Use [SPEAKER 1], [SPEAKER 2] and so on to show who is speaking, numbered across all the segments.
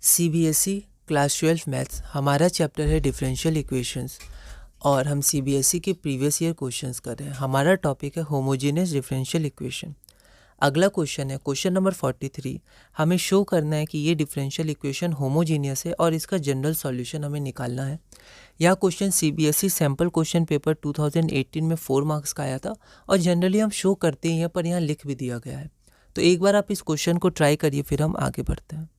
[SPEAKER 1] CBSE class 12 maths हमारा chapter है differential equations और हम CBSE के प्रीवियस ईयर क्वेश्चंस कर रहे हैं। हमारा टॉपिक है होमोजेनियस डिफरेंशियल इक्वेशन। अगला क्वेश्चन है क्वेश्चन नंबर 43। हमें शो करना है कि ये डिफरेंशियल इक्वेशन होमोजीनियस है और इसका जनरल सॉल्यूशन हमें निकालना है। यह question CBSE sample question paper 2018 में 4 मार्क्स का आया था और जनरली हम शो करते ही हैं, पर यहाँ लिख भी दिया गया है। तो एक बार आप इस क्वेश्चन को ट्राई करिए, फिर हम आगे बढ़ते हैं।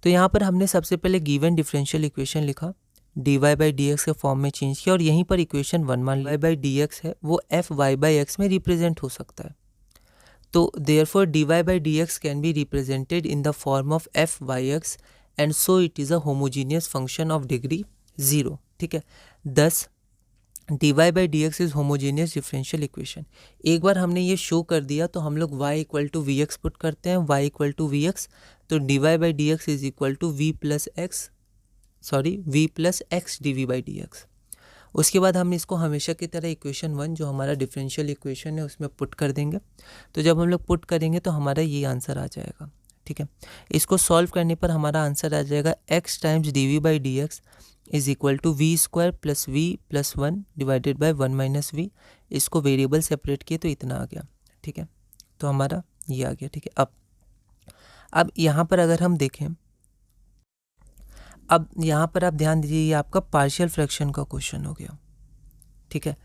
[SPEAKER 1] तो यहाँ पर हमने सबसे पहले गिवन डिफरेंशियल इक्वेशन लिखा, dy बाई डी एक्स के फॉर्म में चेंज किया और यहीं पर इक्वेशन 1 मान y बाई डी एक्स है वो एफ वाई बाई एक्स में रिप्रेजेंट हो सकता है। तो therefore dy by d x can be represented in the form of f y x and so it is a homogeneous function of degree 0। ठीक है, thus dy by d x is homogeneous differential equation. एक बार हमने ये show कर दिया तो हम लोग y equal to v x put करते हैं, y equal to v x, तो dy by d x is equal to v plus x d v by d x. उसके बाद हम इसको हमेशा की तरह इक्वेशन 1 जो हमारा डिफरेंशियल इक्वेशन है उसमें पुट कर देंगे। तो जब हम लोग पुट करेंगे तो हमारा ये आंसर आ जाएगा। ठीक है, इसको सॉल्व करने पर हमारा आंसर आ जाएगा x times d v by d x is equal to v square plus v plus 1 divided by 1 minus v. इसको वेरिएबल सेपरेट किए तो इतना आ गया। ठीक है, तो हमारा ये आ गया। ठीक है, अब यहाँ पर अगर हम देखें, अब यहाँ पर आप ध्यान दीजिए, ये आपका पार्शियल फ्रैक्शन का क्वेश्चन हो गया। ठीक है,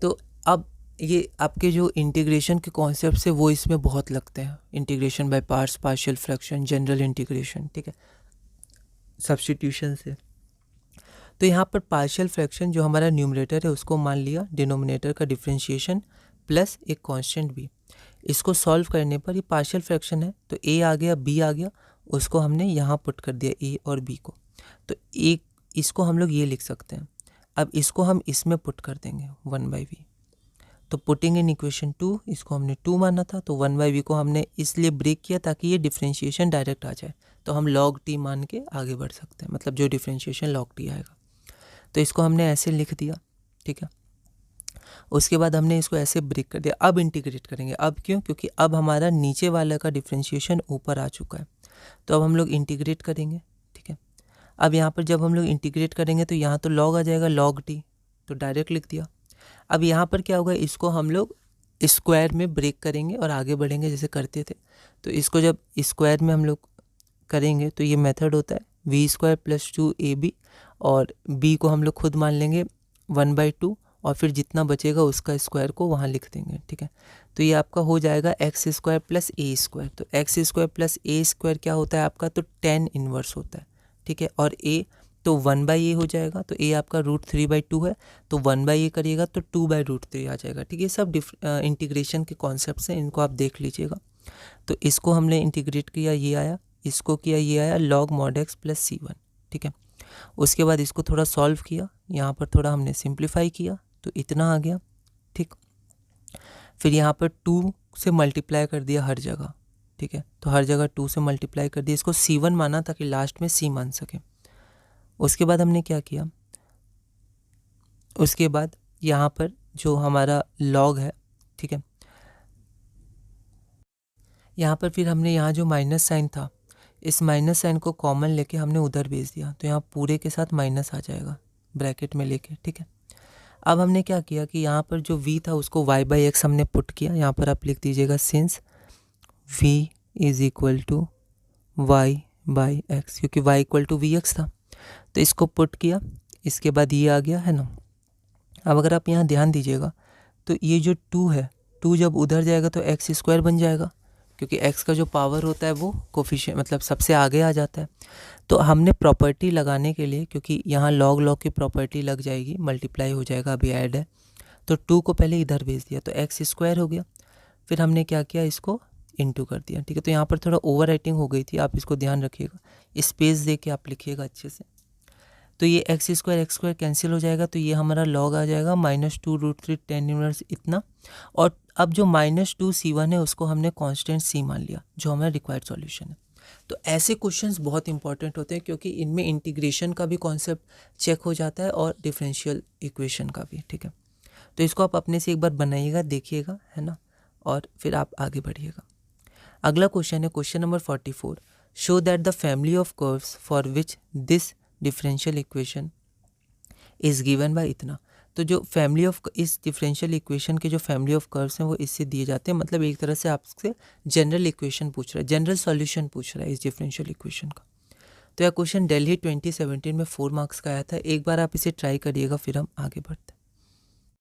[SPEAKER 1] तो अब ये आपके जो इंटीग्रेशन के कॉन्सेप्ट है वो इसमें बहुत लगते हैं, integration by parts, partial fraction, general integration. ठीक है, सब्स्टिट्यूशन से। तो यहाँ पर पार्शियल फ्रैक्शन जो हमारा न्यूमरेटर है उसको मान लिया, डिनोमिनेटर का डिफरेंशिएशन प्लस एक कांस्टेंट भी। इसको सॉल्व करने पर ये पार्शियल फ्रैक्शन है तो a आ गया, b आ गया, उसको हमने यहाँ पुट कर दिया a और b को। तो एक इसको हम लोग ये लिख सकते हैं। अब इसको हम इसमें पुट कर देंगे 1 बाई वी। तो पुटिंग इन इक्वेशन 2, इसको हमने 2 माना था तो 1 बाई वी को हमने इसलिए ब्रेक किया ताकि ये डिफरेंशिएशन डायरेक्ट आ जाए, तो हम log t मान के आगे बढ़ सकते हैं, मतलब जो डिफरेंशिएशन log t आएगा। तो इसको हमने ऐसे लिख दिया। ठीक है, उसके बाद हमने इसको ऐसे ब्रेक कर दिया। अब इंटीग्रेट करेंगे। अब क्यों? क्योंकि अब हमारा नीचे वाले का डिफरेंशिएशन ऊपर आ चुका है, तो अब हम लोग इंटीग्रेट करेंगे। ठीक है, अब यहाँ पर जब हम लोग इंटीग्रेट करेंगे तो यहाँ तो log आ जाएगा, log t, तो डायरेक्ट लिख दिया। अब यहाँ पर क्या होगा, इसको हम लोग स्क्वायर में ब्रेक करेंगे और आगे बढ़ेंगे जैसे करते थे। तो इसको जब स्क्वायर में हम लोग करेंगे तो ये मेथड होता है वी स्क्वायर प्लस 2ab और b को हम लोग खुद मान लेंगे 1/2 और फिर जितना बचेगा उसका स्क्वायर को वहाँ लिख देंगे। ठीक है, तो ये आपका हो जाएगा एक्स स्क्वायर प्लस ए स्क्वायर। तो एक्स स्क्वायर प्लस ए स्क्वायर क्या होता है आपका, तो 10 इन्वर्स होता है। ठीक है, और a तो 1/a हो जाएगा, तो a आपका √3/2 है, तो 1/a करिएगा तो 2/√3 आ जाएगा। ठीक है, सब इंटीग्रेशन के कॉन्सेप्ट्स हैं, इनको आप देख लीजिएगा। तो इसको हमने इंटीग्रेट किया, ये आया, इसको किया, ये आया, log mod x plus c1। ठीक है, उसके बाद इसको थोड़ा सॉल्व किया, यहाँ पर थोड़ा हमने सिंप्लीफाई किया तो इतना आ गया। ठीक, फिर यहाँ पर 2 से मल्टीप्लाई कर दिया हर जगह। ठीक है, तो हर जगह 2 से मल्टीप्लाई कर दिया, इसको c1 माना ताकि लास्ट में c मान सके। उसके बाद हमने क्या किया, उसके बाद यहाँ पर जो हमारा log है, ठीक है, यहाँ पर फिर हमने यहाँ जो माइनस साइन था, इस माइनस साइन को कॉमन लेके हमने उधर भेज दिया, तो यहाँ पूरे के साथ माइनस आ जाएगा ब्रैकेट में लेके। ठीक है, अब हमने क्या किया कि यहाँ पर जो v था उसको y बाई एक्स हमने पुट किया। यहाँ पर आप लिख दीजिएगा since v is equal to y by x, क्योंकि y equal to v x था, तो इसको पुट किया। इसके बाद ये आ गया है ना। अब अगर आप यहाँ ध्यान दीजिएगा तो ये जो 2 है, 2 जब उधर जाएगा तो एक्स स्क्वायर बन जाएगा, क्योंकि x का जो पावर होता है वो कोफिशिएंट मतलब सबसे आगे आ जाता है। तो हमने प्रॉपर्टी लगाने के लिए, क्योंकि यहाँ log की प्रॉपर्टी लग जाएगी, मल्टीप्लाई हो जाएगा, अभी ऐड है, तो 2 को पहले इधर भेज दिया तो एक्स स्क्वायर हो गया। फिर हमने क्या किया, इसको इनटू कर दिया। ठीक है, तो यहाँ पर थोड़ा ओवर राइटिंग हो गई थी, आप इसको ध्यान रखिएगा, स्पेस दे के आप लिखिएगा अच्छे से। तो ये एक्स स्क्वायर कैंसिल हो जाएगा, तो ये हमारा log आ जाएगा -2√3 10 इनवर्स इतना। और अब जो -2 c1 है उसको हमने कांस्टेंट c मान लिया, जो हमारा रिक्वायर्ड सॉल्यूशन है। तो ऐसे क्वेश्चंस बहुत इंपॉर्टेंट होते हैं, क्योंकि इनमें इंटीग्रेशन का भी कॉन्सेप्ट चेक हो जाता है और डिफरेंशियल इक्वेशन का भी। ठीक है, तो इसको आप अपने से एक बार बनाइएगा, देखिएगा, है ना, और फिर आप आगे बढ़िएगा। अगला क्वेश्चन है question number 44। Show that the family of curves for which this differential equation is given by इतना। तो जो फैमिली ऑफ इस डिफरेंशियल इक्वेशन के जो फैमिली ऑफ कर्व्स हैं वो इससे दिए जाते हैं। मतलब एक तरह से आपसे जनरल इक्वेशन पूछ रहा है, जनरल सॉल्यूशन पूछ रहा है इस डिफरेंशियल इक्वेशन का। तो यह क्वेश्चन दिल्ली 2017 में 4 मार्क्स का आया था। एक बार आप इसे ट्राई करिएगा, फिर हम आगे बढ़ते हैं।